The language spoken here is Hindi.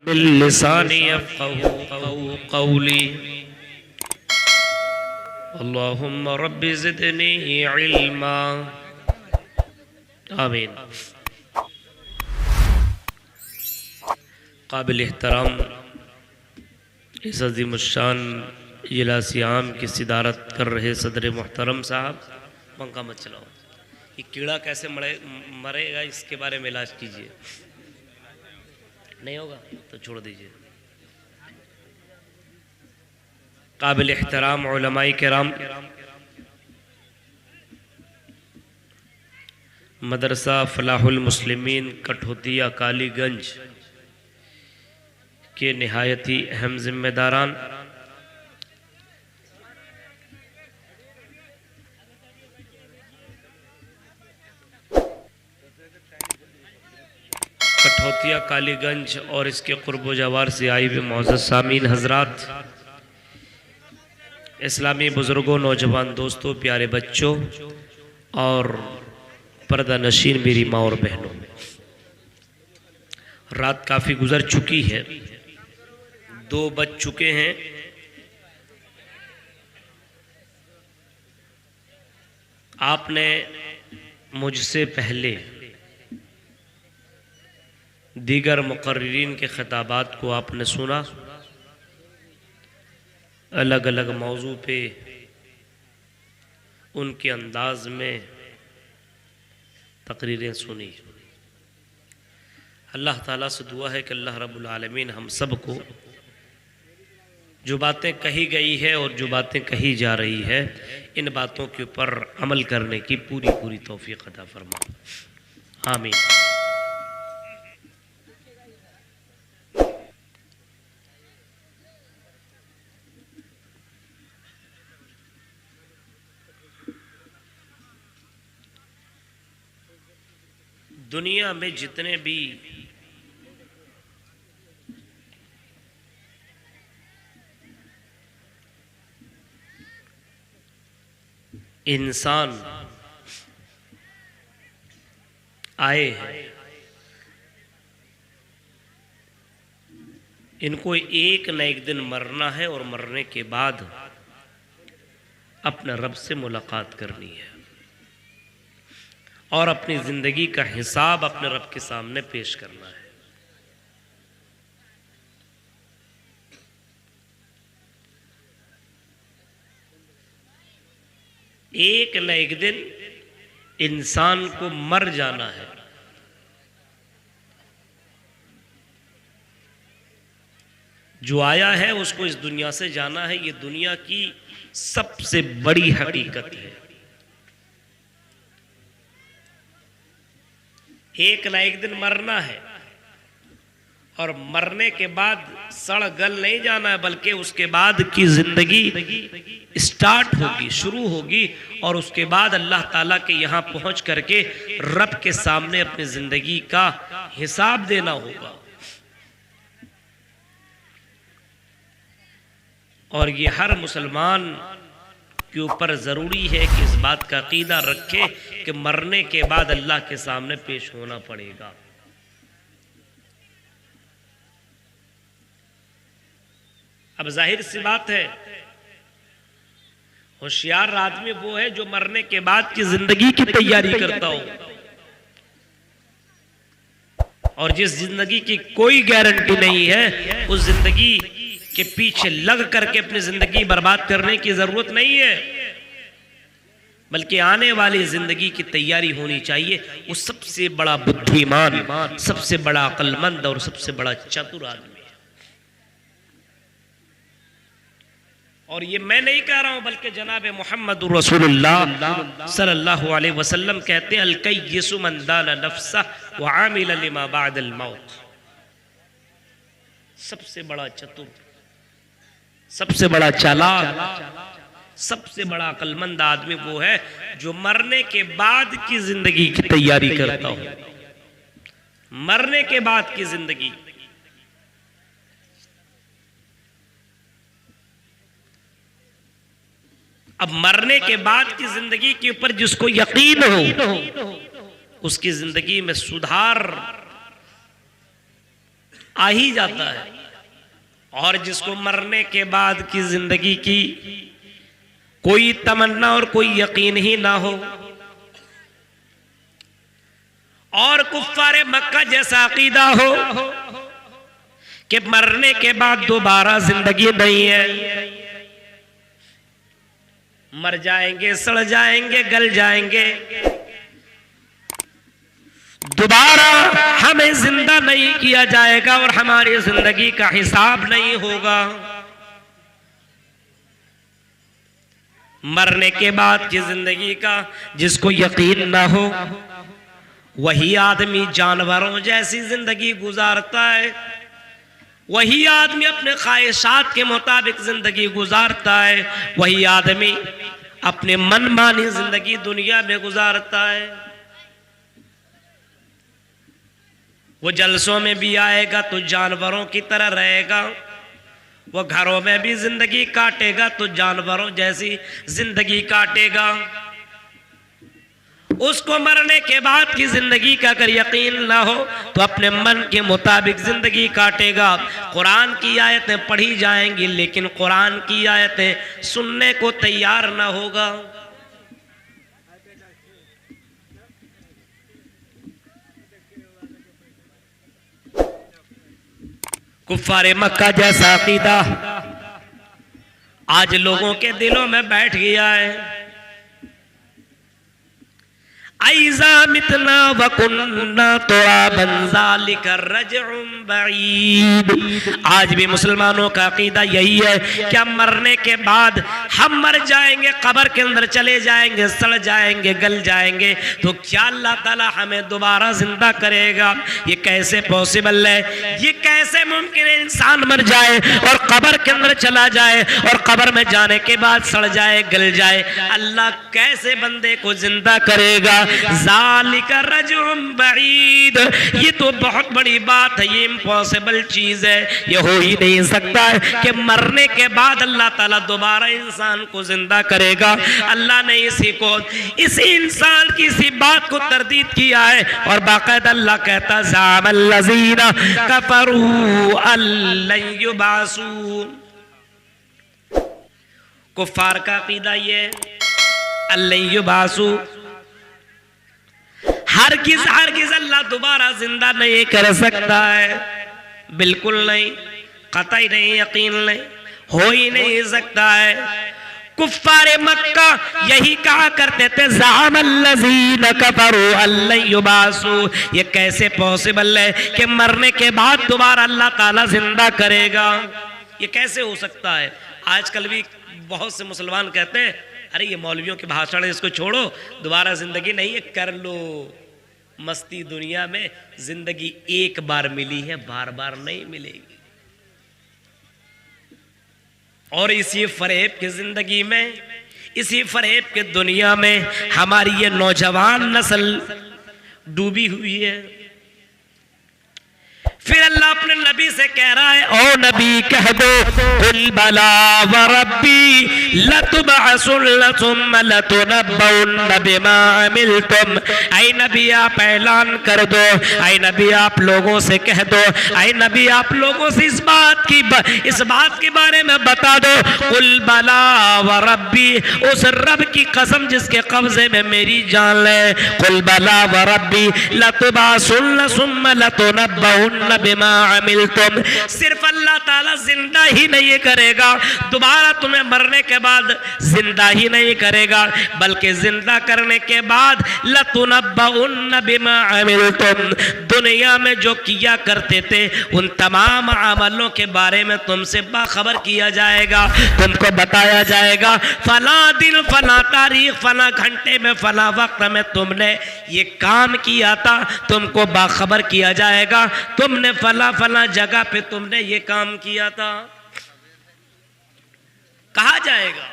लिसानी यफ़क़हू क़ौली। अल्लाहुम्मा रब्बि ज़िदनी इल्मा। आमीन। काबिल एहतराम इस अज़ीमुश्शान इजलास आम की सिदारत कर रहे सदर मुहतरम साहब, पंखा मत चलाओ। ये कीड़ा कैसे मरेगा इसके बारे में इलाज कीजिए। नहीं होगा तो छोड़ दीजिए। काबिल एहतराम उलमाए किराम, मदरसा फलाहुल मुस्लिमीन कठौतिया कालीगंज के निहायती अहम जिम्मेदारान, कठौतिया कालीगंज और इसके कुर्ब जवार से आई हुए मोअज़्ज़ज़ सामीन हजरात, इस्लामी बुज़ुर्गों, नौजवान दोस्तों, प्यारे बच्चों और पर्दा नशीन मेरी माँ और बहनों, रात काफ़ी गुजर चुकी है, 2 बज चुके हैं। आपने मुझसे पहले दीगर मुक़र्रिरीन के ख़िताबात को आपने सुना, अलग अलग मौजू पे उनके अंदाज में तकरीरें सुनी। अल्लाह ताला से दुआ है कि अल्लाह रब्बुल आलमीन हम सब को जो बातें कही गई है और जो बातें कही जा रही है, इन बातों के ऊपर अमल करने की पूरी पूरी तौफीक अता फरमा। आमीन। दुनिया में जितने भी इंसान आए हैं, इनको एक न एक दिन मरना है और मरने के बाद अपने रब से मुलाकात करनी है और अपनी ज़िंदगी का हिसाब अपने रब के सामने पेश करना है। एक न एक दिन इंसान को मर जाना है। जो आया है उसको इस दुनिया से जाना है। ये दुनिया की सबसे बड़ी हकीकत है। एक न एक दिन मरना है और मरने के बाद सड़ गल नहीं जाना है, बल्कि उसके बाद की जिंदगी स्टार्ट होगी, शुरू होगी और उसके बाद अल्लाह ताला के यहाँ पहुँच करके रब के सामने अपनी जिंदगी का हिसाब देना होगा। और ये हर मुसलमान के ऊपर ज़रूरी है कि इस बात का अकीदा रखे कि मरने के बाद अल्लाह के सामने पेश होना पड़ेगा। अब जाहिर सी बात है, होशियार आदमी वो है जो मरने के बाद की जिंदगी की तैयारी करता हो, और जिस जिंदगी की कोई गारंटी नहीं है उस जिंदगी के पीछे लग करके अपनी जिंदगी बर्बाद करने की जरूरत नहीं है, बल्कि आने वाली जिंदगी की तैयारी होनी चाहिए। वो सबसे बड़ा बुद्धिमान, सबसे बड़ा अक्लमंद और सबसे बड़ा चतुर आदमी है। और ये मैं नहीं कह रहा हूं, बल्कि जनाब मोहम्मद रसूलुल्लाह सल्लल्लाहु अलैहि वसल्लम कहते हैं, अल-कय्यिसु मन दाना नफ्सह व आमिल लिमा बअदल मौत। सबसे बड़ा चतुर, सबसे बड़ा चालाक, सबसे बड़ा अक्लमंद आदमी वो है जो मरने के बाद की जिंदगी की तैयारी करता हो। मरने के बाद की जिंदगी, अब मरने के बाद की जिंदगी के ऊपर जिसको यकीन हो उसकी जिंदगी में सुधार आ ही जाता है। और जिसको मरने के बाद की जिंदगी की कोई तमन्ना और कोई यकीन ही ना हो, और कुफ्फारे मक्का जैसा अकीदा हो कि मरने के बाद दोबारा जिंदगी नहीं है, मर जाएंगे, सड़ जाएंगे, गल जाएंगे, दोबारा हमें जिंदा नहीं किया जाएगा और हमारी जिंदगी का हिसाब नहीं होगा। मरने के बाद की जिंदगी का जिसको यकीन ना हो, वही आदमी जानवरों जैसी जिंदगी गुजारता है, वही आदमी अपने ख्वाहिशात के मुताबिक जिंदगी गुजारता है, वही आदमी अपने मनमानी जिंदगी दुनिया में गुजारता है। वो जलसों में भी आएगा तो जानवरों की तरह रहेगा, वो घरों में भी जिंदगी काटेगा तो जानवरों जैसी जिंदगी काटेगा। उसको मरने के बाद की जिंदगी का अगर यकीन ना हो तो अपने मन के मुताबिक जिंदगी काटेगा। कुरान की आयतें पढ़ी जाएंगी लेकिन कुरान की आयतें सुनने को तैयार ना होगा। कुफ्फारे मक्का जैसा अकीदा आज लोगों के दिलों में बैठ गया है। ऐज़ा मितना वकुन्ना तुराबन ज़ालिका रज्उम बईद। आज भी मुसलमानों का अकीदा यही है कि हम मरने के बाद हम मर जाएंगे, कब्र के अंदर चले जाएंगे, सड़ जाएंगे, गल जाएंगे, तो क्या अल्लाह ताला हमें दोबारा जिंदा करेगा? ये कैसे पॉसिबल है? ये कैसे मुमकिन है इंसान मर जाए और कब्र के अंदर चला जाए और कब्र में जाने के बाद सड़ जाए, गल जाए? अल्लाह कैसे बंदे को जिंदा करेगा? ज़ालिका रज्उम बईद। ये तो बहुत बड़ी बात है, ये इम्पॉसिबल चीज है, ये हो ही नहीं सकता है कि मरने के बाद अल्लाह ताला दोबारा इंसान को जिंदा करेगा। अल्लाह ने इसी इंसान की इसी बात को तरदीद किया है और बाकायदा अल्लाह कहता ज़ामल्लज़ीना कफरू अल्लन युबासू। कुफ्फार का अकीदा ये अल्लन युबासू, हरगिज़ हरगिज़ अल्लाह दोबारा जिंदा नहीं कर सकता है, बिल्कुल नहीं, कतई नहीं, यकीन नहीं, हो ही नहीं सकता है। कुफ्फारे मक्का यही कहा करते थे ज़ामल्लज़ीना कफ़रू अल्लन युबासू। ये कैसे पॉसिबल है कि मरने के बाद दोबारा अल्लाह ताला जिंदा करेगा? ये कैसे हो सकता है? आजकल भी बहुत से मुसलमान कहते हैं अरे ये मौलवियों के भाषण है, इसको छोड़ो, दोबारा जिंदगी नहीं है, कर लो मस्ती। दुनिया में जिंदगी एक बार मिली है, बार बार नहीं मिलेगी। और इसी फरेब की जिंदगी में, इसी फरेब के दुनिया में हमारी ये नौजवान नस्ल डूबी हुई है। फिर अल्लाह अपने नबी से कह रहा है, ओ नबी कह दो कुल बला व रब्बी लतुबअसुन्न सुम्मा लतुनब्बउन्न बिमा अमिलतुम। ऐ नबी आप ऐलान कर दो, ऐ नबी आप लोगों से कह दो, ऐ नबी आप लोगों से इस बात के बारे में बता दो। कुल बला व रब्बी, उस रब की कसम जिसके कब्जे में मेरी जान है, कुल बला व रब्बी लतुबअसुन्न सुम्मा लतुनब्बउन्न बिमा अमिलतुम। सिर्फ अल्लाह ताला जिंदा ही नहीं करेगा, दोबारा तुम्हें मरने के बाद जिंदा ही नहीं करेगा, बल्कि जिंदा करने के बाद लतुनब्बउन्न बिमा अमिलतुम, दुनिया में जो किया करते थे उन तमाम अमलों के बारे में तुमसे बाखबर किया जाएगा, तुमको बताया जाएगा। फला दिन, फला तारीख, फला घंटे में, फला वक्त में तुमने ये काम किया था, तुमको बाखबर किया जाएगा। तुमने फला फला जगह पे तुमने ये काम किया था, कहा जाएगा।